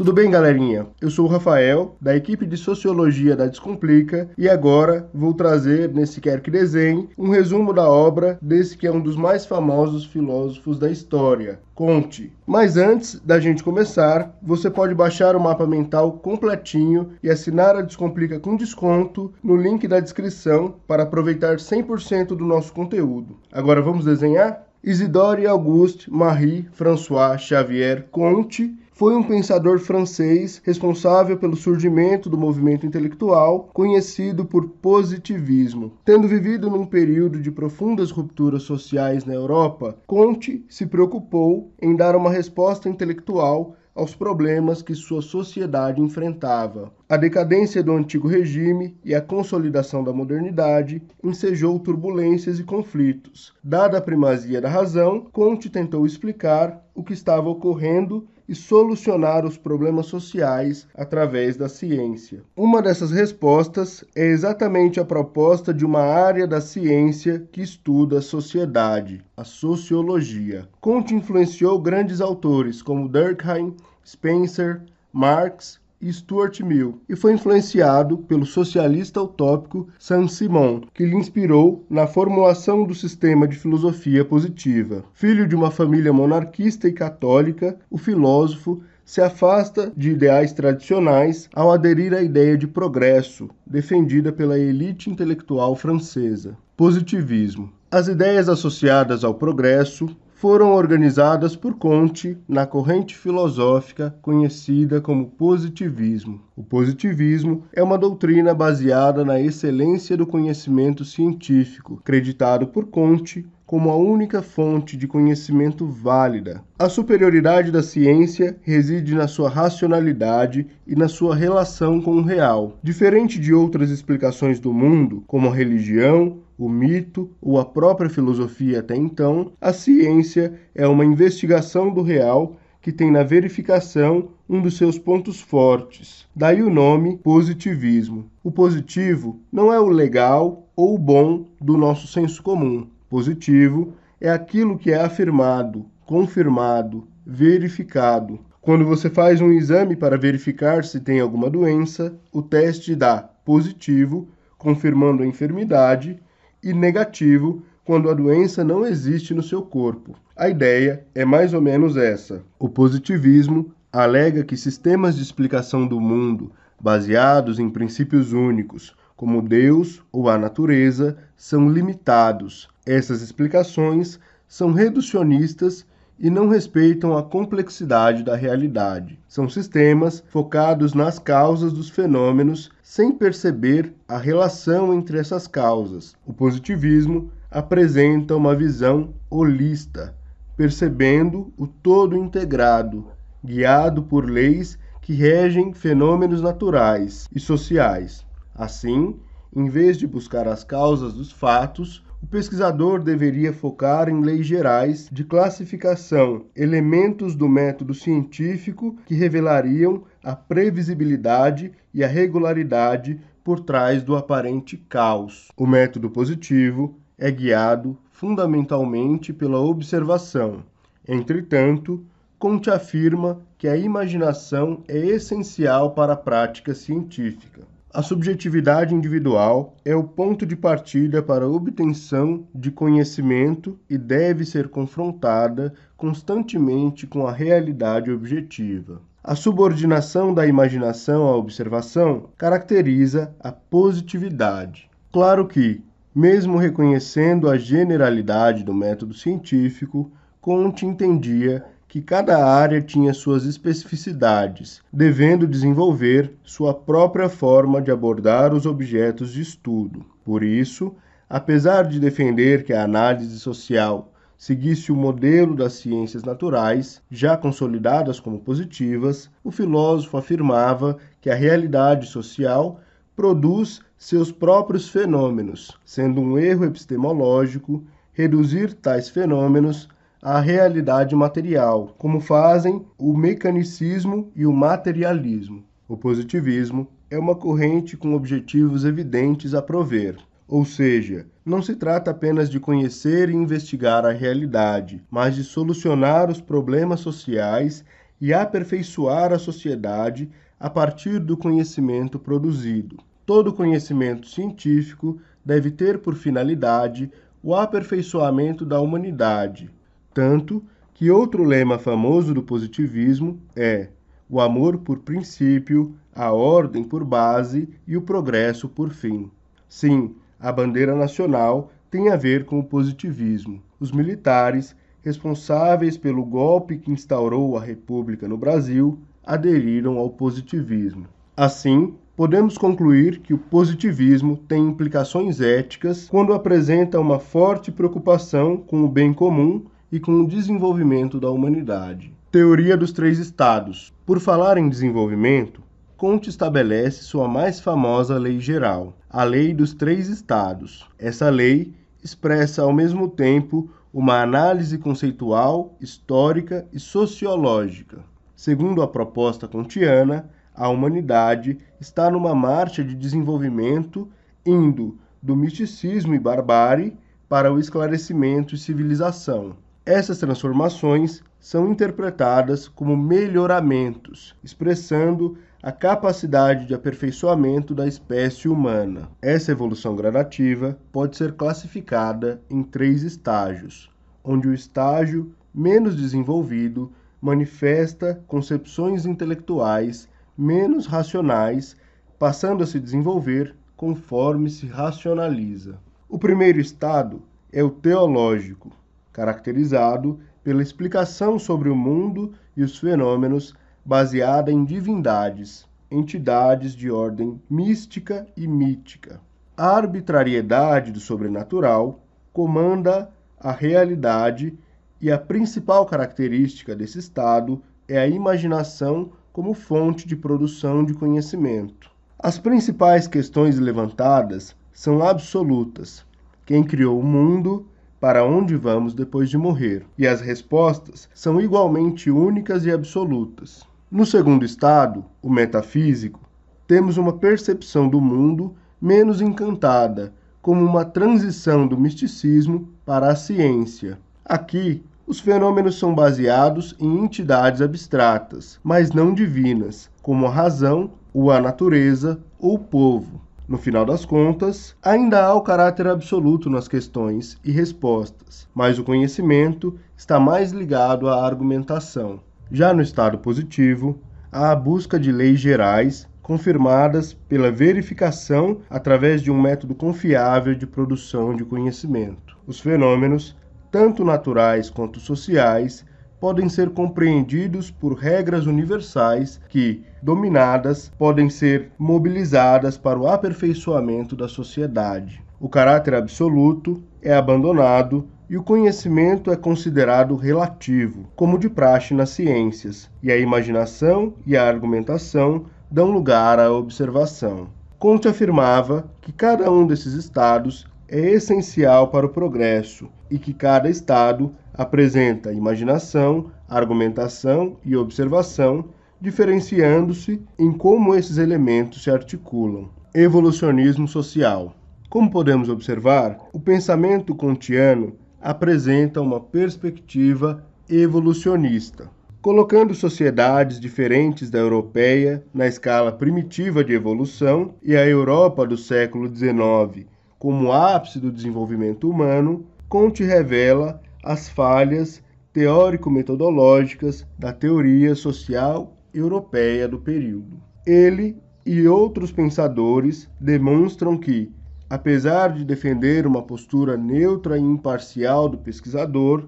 Tudo bem, galerinha? Eu sou o Rafael, da equipe de Sociologia da Descomplica, e agora vou trazer, nesse Quer Que Desenhe, um resumo da obra desse que é um dos mais famosos filósofos da história, Comte. Mas antes da gente começar, você pode baixar o mapa mental completinho e assinar a Descomplica com desconto no link da descrição para aproveitar 100% do nosso conteúdo. Agora vamos desenhar? Isidore Auguste Marie François Xavier Comte foi um pensador francês responsável pelo surgimento do movimento intelectual conhecido por positivismo. Tendo vivido num período de profundas rupturas sociais na Europa, Comte se preocupou em dar uma resposta intelectual aos problemas que sua sociedade enfrentava. A decadência do antigo regime e a consolidação da modernidade ensejou turbulências e conflitos. Dada a primazia da razão, Comte tentou explicar o que estava ocorrendo e solucionar os problemas sociais através da ciência. Uma dessas respostas é exatamente a proposta de uma área da ciência que estuda a sociedade, a sociologia. Comte influenciou grandes autores como Durkheim, Spencer, Marx e Stuart Mill, e foi influenciado pelo socialista utópico Saint-Simon, que lhe inspirou na formulação do sistema de filosofia positiva. Filho de uma família monarquista e católica, o filósofo se afasta de ideais tradicionais ao aderir à ideia de progresso, defendida pela elite intelectual francesa. Positivismo. As ideias associadas ao progresso foram organizadas por Comte na corrente filosófica conhecida como positivismo. O positivismo é uma doutrina baseada na excelência do conhecimento científico, acreditado por Comte como a única fonte de conhecimento válida. A superioridade da ciência reside na sua racionalidade e na sua relação com o real. Diferente de outras explicações do mundo, como a religião, o mito ou a própria filosofia até então, a ciência é uma investigação do real que tem na verificação um dos seus pontos fortes. Daí o nome positivismo. O positivo não é o legal ou o bom do nosso senso comum. Positivo é aquilo que é afirmado, confirmado, verificado. Quando você faz um exame para verificar se tem alguma doença, o teste dá positivo, confirmando a enfermidade, e negativo, quando a doença não existe no seu corpo. A ideia é mais ou menos essa. O positivismo alega que sistemas de explicação do mundo, baseados em princípios únicos, como Deus ou a natureza, são limitados. Essas explicações são reducionistas e não respeitam a complexidade da realidade. São sistemas focados nas causas dos fenômenos sem perceber a relação entre essas causas. O positivismo apresenta uma visão holista, percebendo o todo integrado, guiado por leis que regem fenômenos naturais e sociais. Assim, em vez de buscar as causas dos fatos, o pesquisador deveria focar em leis gerais de classificação, elementos do método científico que revelariam a previsibilidade e a regularidade por trás do aparente caos. O método positivo é guiado fundamentalmente pela observação. Entretanto, Comte afirma que a imaginação é essencial para a prática científica. A subjetividade individual é o ponto de partida para a obtenção de conhecimento e deve ser confrontada constantemente com a realidade objetiva. A subordinação da imaginação à observação caracteriza a positividade. Claro que, mesmo reconhecendo a generalidade do método científico, Comte entendia que cada área tinha suas especificidades, devendo desenvolver sua própria forma de abordar os objetos de estudo. Por isso, apesar de defender que a análise social seguisse o modelo das ciências naturais, já consolidadas como positivas, o filósofo afirmava que a realidade social produz seus próprios fenômenos, sendo um erro epistemológico reduzir tais fenômenos à realidade material, como fazem o mecanicismo e o materialismo. O positivismo é uma corrente com objetivos evidentes a prover, ou seja, não se trata apenas de conhecer e investigar a realidade, mas de solucionar os problemas sociais e aperfeiçoar a sociedade a partir do conhecimento produzido. Todo conhecimento científico deve ter por finalidade o aperfeiçoamento da humanidade, tanto que outro lema famoso do positivismo é o amor por princípio, a ordem por base e o progresso por fim. Sim, a bandeira nacional tem a ver com o positivismo. Os militares, responsáveis pelo golpe que instaurou a República no Brasil, aderiram ao positivismo. Assim, podemos concluir que o positivismo tem implicações éticas quando apresenta uma forte preocupação com o bem comum e com o desenvolvimento da humanidade. Teoria dos três estados. Por falar em desenvolvimento, Comte estabelece sua mais famosa lei geral, a Lei dos Três Estados. Essa lei expressa ao mesmo tempo uma análise conceitual, histórica e sociológica. Segundo a proposta kantiana, a humanidade está numa marcha de desenvolvimento indo do misticismo e barbárie para o esclarecimento e civilização. Essas transformações são interpretadas como melhoramentos, expressando a capacidade de aperfeiçoamento da espécie humana. Essa evolução gradativa pode ser classificada em 3 estágios, onde o estágio menos desenvolvido manifesta concepções intelectuais menos racionais, passando a se desenvolver conforme se racionaliza. O primeiro estado é o teológico, caracterizado pela explicação sobre o mundo e os fenômenos baseada em divindades, entidades de ordem mística e mítica. A arbitrariedade do sobrenatural comanda a realidade e a principal característica desse estado é a imaginação como fonte de produção de conhecimento. As principais questões levantadas são absolutas. Quem criou o mundo? Para onde vamos depois de morrer? E as respostas são igualmente únicas e absolutas. No segundo estado, o metafísico, temos uma percepção do mundo menos encantada, como uma transição do misticismo para a ciência. Aqui, os fenômenos são baseados em entidades abstratas, mas não divinas, como a razão, ou a natureza, ou o povo. No final das contas, ainda há o caráter absoluto nas questões e respostas, mas o conhecimento está mais ligado à argumentação. Já no estado positivo, há a busca de leis gerais, confirmadas pela verificação através de um método confiável de produção de conhecimento. Os fenômenos, tanto naturais quanto sociais, podem ser compreendidos por regras universais que, dominadas, podem ser mobilizadas para o aperfeiçoamento da sociedade. O caráter absoluto é abandonado e o conhecimento é considerado relativo, como de praxe nas ciências, e a imaginação e a argumentação dão lugar à observação. Comte afirmava que cada um desses estados é essencial para o progresso e que cada estado apresenta imaginação, argumentação e observação, diferenciando-se em como esses elementos se articulam. Evolucionismo social. Como podemos observar, o pensamento kantiano apresenta uma perspectiva evolucionista, colocando sociedades diferentes da europeia na escala primitiva de evolução e a Europa do século XIX como ápice do desenvolvimento humano. Comte revela as falhas teórico-metodológicas da teoria social europeia do período. Ele e outros pensadores demonstram que, apesar de defender uma postura neutra e imparcial do pesquisador,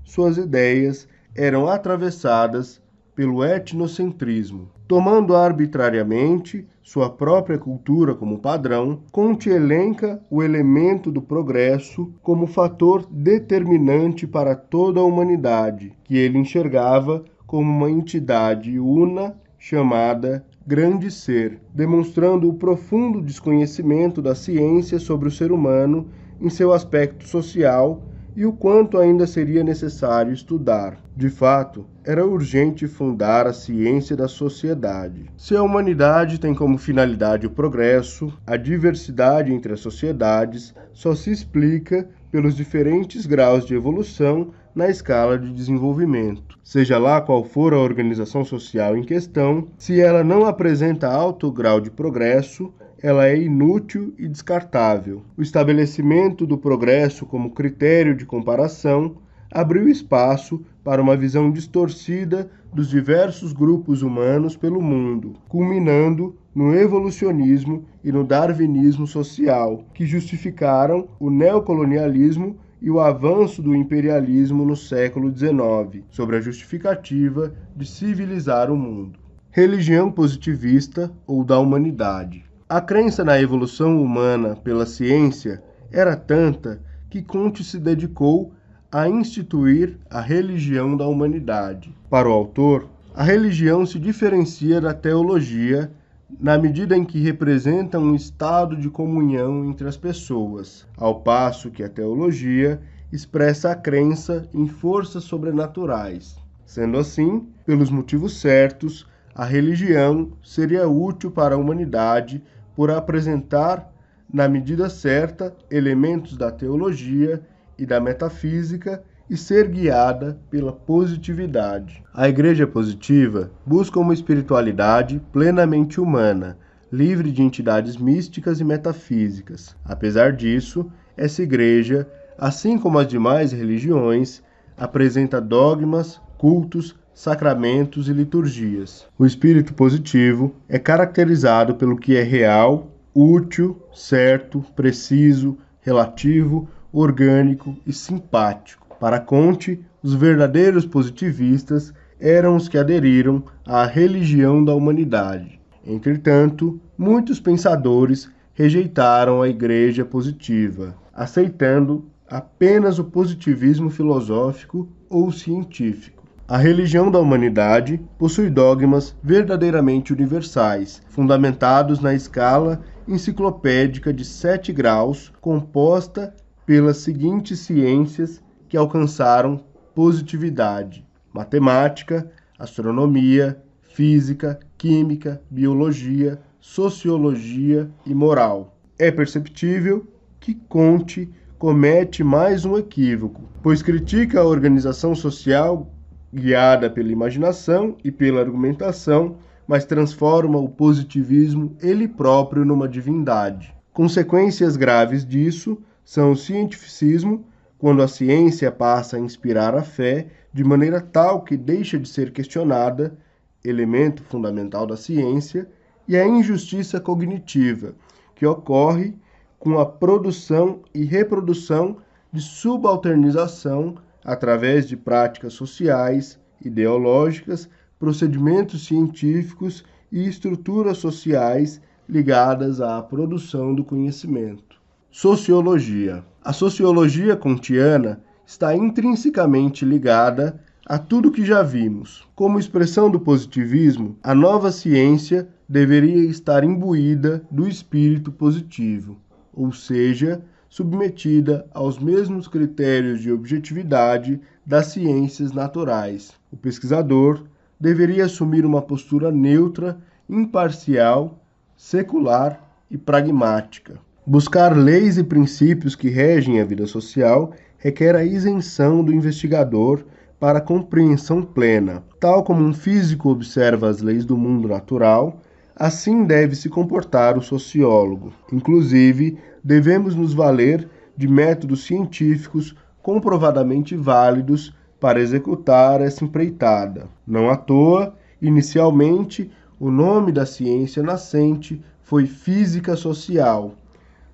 suas ideias eram atravessadas pelo etnocentrismo. Tomando arbitrariamente sua própria cultura como padrão, Comte elenca o elemento do progresso como fator determinante para toda a humanidade, que ele enxergava como uma entidade una chamada Grande Ser, demonstrando o profundo desconhecimento da ciência sobre o ser humano em seu aspecto social e o quanto ainda seria necessário estudar. De fato, era urgente fundar a ciência da sociedade. Se a humanidade tem como finalidade o progresso, a diversidade entre as sociedades só se explica pelos diferentes graus de evolução na escala de desenvolvimento. Seja lá qual for a organização social em questão, se ela não apresenta alto grau de progresso, ela é inútil e descartável. O estabelecimento do progresso como critério de comparação abriu espaço para uma visão distorcida dos diversos grupos humanos pelo mundo, culminando no evolucionismo e no darwinismo social, que justificaram o neocolonialismo e o avanço do imperialismo no século XIX, sobre a justificativa de civilizar o mundo. Religião positivista ou da humanidade. A crença na evolução humana pela ciência era tanta que Comte se dedicou a instituir a religião da humanidade. Para o autor, a religião se diferencia da teologia na medida em que representa um estado de comunhão entre as pessoas, ao passo que a teologia expressa a crença em forças sobrenaturais. Sendo assim, pelos motivos certos, a religião seria útil para a humanidade por apresentar, na medida certa, elementos da teologia e da metafísica e ser guiada pela positividade. A Igreja Positiva busca uma espiritualidade plenamente humana, livre de entidades místicas e metafísicas. Apesar disso, essa igreja, assim como as demais religiões, apresenta dogmas, cultos, sacramentos e liturgias. O espírito positivo é caracterizado pelo que é real, útil, certo, preciso, relativo, orgânico e simpático. Para Comte, os verdadeiros positivistas eram os que aderiram à religião da humanidade. Entretanto, muitos pensadores rejeitaram a Igreja Positiva, aceitando apenas o positivismo filosófico ou científico. A religião da humanidade possui dogmas verdadeiramente universais, fundamentados na escala enciclopédica de 7 graus, composta pelas seguintes ciências que alcançaram positividade: matemática, astronomia, física, química, biologia, sociologia e moral. É perceptível que Comte comete mais um equívoco, pois critica a organização social guiada pela imaginação e pela argumentação, mas transforma o positivismo ele próprio numa divindade. Consequências graves disso são o cientificismo, quando a ciência passa a inspirar a fé de maneira tal que deixa de ser questionada, elemento fundamental da ciência, e a injustiça cognitiva, que ocorre com a produção e reprodução de subalternização através de práticas sociais, ideológicas, procedimentos científicos e estruturas sociais ligadas à produção do conhecimento. Sociologia. A sociologia kantiana está intrinsecamente ligada a tudo que já vimos. Como expressão do positivismo, a nova ciência deveria estar imbuída do espírito positivo, ou seja, submetida aos mesmos critérios de objetividade das ciências naturais. O pesquisador deveria assumir uma postura neutra, imparcial, secular e pragmática. Buscar leis e princípios que regem a vida social requer a isenção do investigador para a compreensão plena. Tal como um físico observa as leis do mundo natural, assim deve se comportar o sociólogo. Inclusive, devemos nos valer de métodos científicos comprovadamente válidos para executar essa empreitada. Não à toa, inicialmente, o nome da ciência nascente foi física social,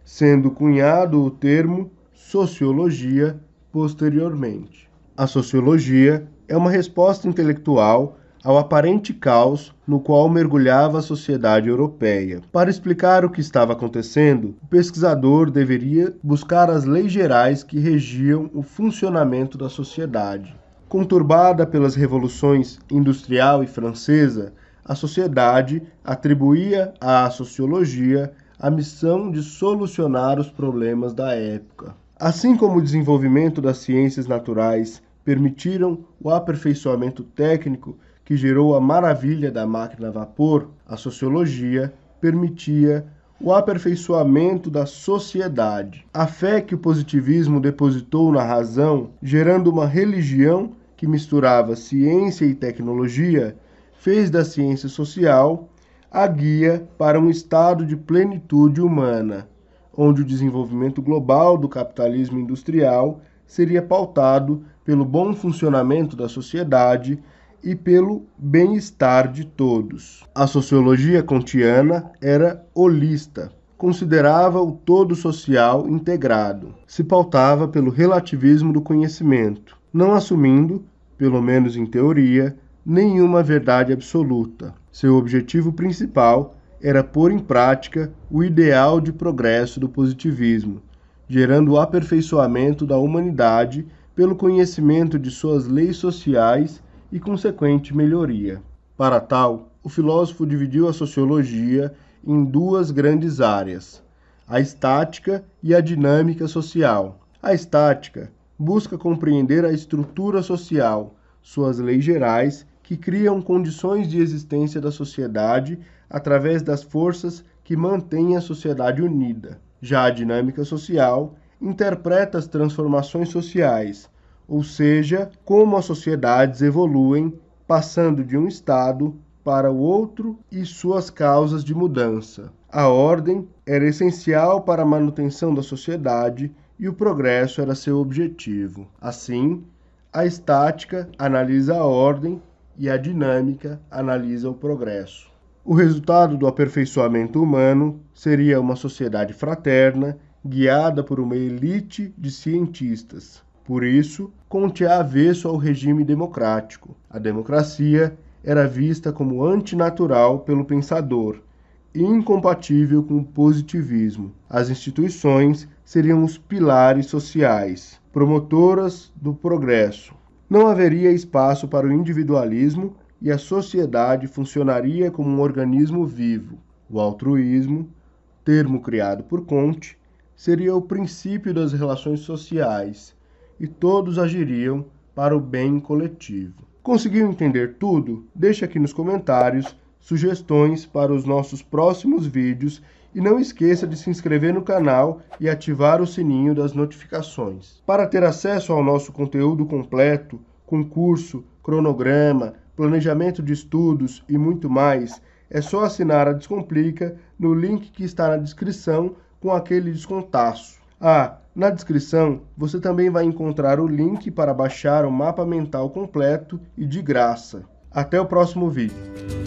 sendo cunhado o termo sociologia posteriormente. A sociologia é uma resposta intelectual ao aparente caos no qual mergulhava a sociedade europeia. Para explicar o que estava acontecendo, o pesquisador deveria buscar as leis gerais que regiam o funcionamento da sociedade. Conturbada pelas revoluções industrial e francesa, a sociedade atribuía à sociologia a missão de solucionar os problemas da época. Assim como o desenvolvimento das ciências naturais permitiram o aperfeiçoamento técnico que gerou a maravilha da máquina a vapor, a sociologia permitia o aperfeiçoamento da sociedade. A fé que o positivismo depositou na razão, gerando uma religião que misturava ciência e tecnologia, fez da ciência social a guia para um estado de plenitude humana, onde o desenvolvimento global do capitalismo industrial seria pautado pelo bom funcionamento da sociedade e pelo bem-estar de todos. A sociologia kantiana era holista, considerava o todo social integrado, se pautava pelo relativismo do conhecimento, não assumindo, pelo menos em teoria, nenhuma verdade absoluta. Seu objetivo principal era pôr em prática o ideal de progresso do positivismo, gerando o aperfeiçoamento da humanidade pelo conhecimento de suas leis sociais e consequente melhoria. Para tal, o filósofo dividiu a sociologia em duas grandes áreas, a estática e a dinâmica social. A estática busca compreender a estrutura social, suas leis gerais, que criam condições de existência da sociedade através das forças que mantêm a sociedade unida. Já a dinâmica social interpreta as transformações sociais, ou seja, como as sociedades evoluem, passando de um estado para o outro e suas causas de mudança. A ordem era essencial para a manutenção da sociedade e o progresso era seu objetivo. Assim, a estática analisa a ordem e a dinâmica analisa o progresso. O resultado do aperfeiçoamento humano seria uma sociedade fraterna, guiada por uma elite de cientistas. Por isso, Comte é avesso ao regime democrático. A democracia era vista como antinatural pelo pensador e incompatível com o positivismo. As instituições seriam os pilares sociais, promotoras do progresso. Não haveria espaço para o individualismo e a sociedade funcionaria como um organismo vivo. O altruísmo, termo criado por Comte, seria o princípio das relações sociais e todos agiriam para o bem coletivo. Conseguiu entender tudo? Deixe aqui nos comentários sugestões para os nossos próximos vídeos e não esqueça de se inscrever no canal e ativar o sininho das notificações. Para ter acesso ao nosso conteúdo completo, concurso, cronograma, planejamento de estudos e muito mais, é só assinar a Descomplica no link que está na descrição com aquele descontaço. Na descrição você também vai encontrar o link para baixar o mapa mental completo e de graça. Até o próximo vídeo.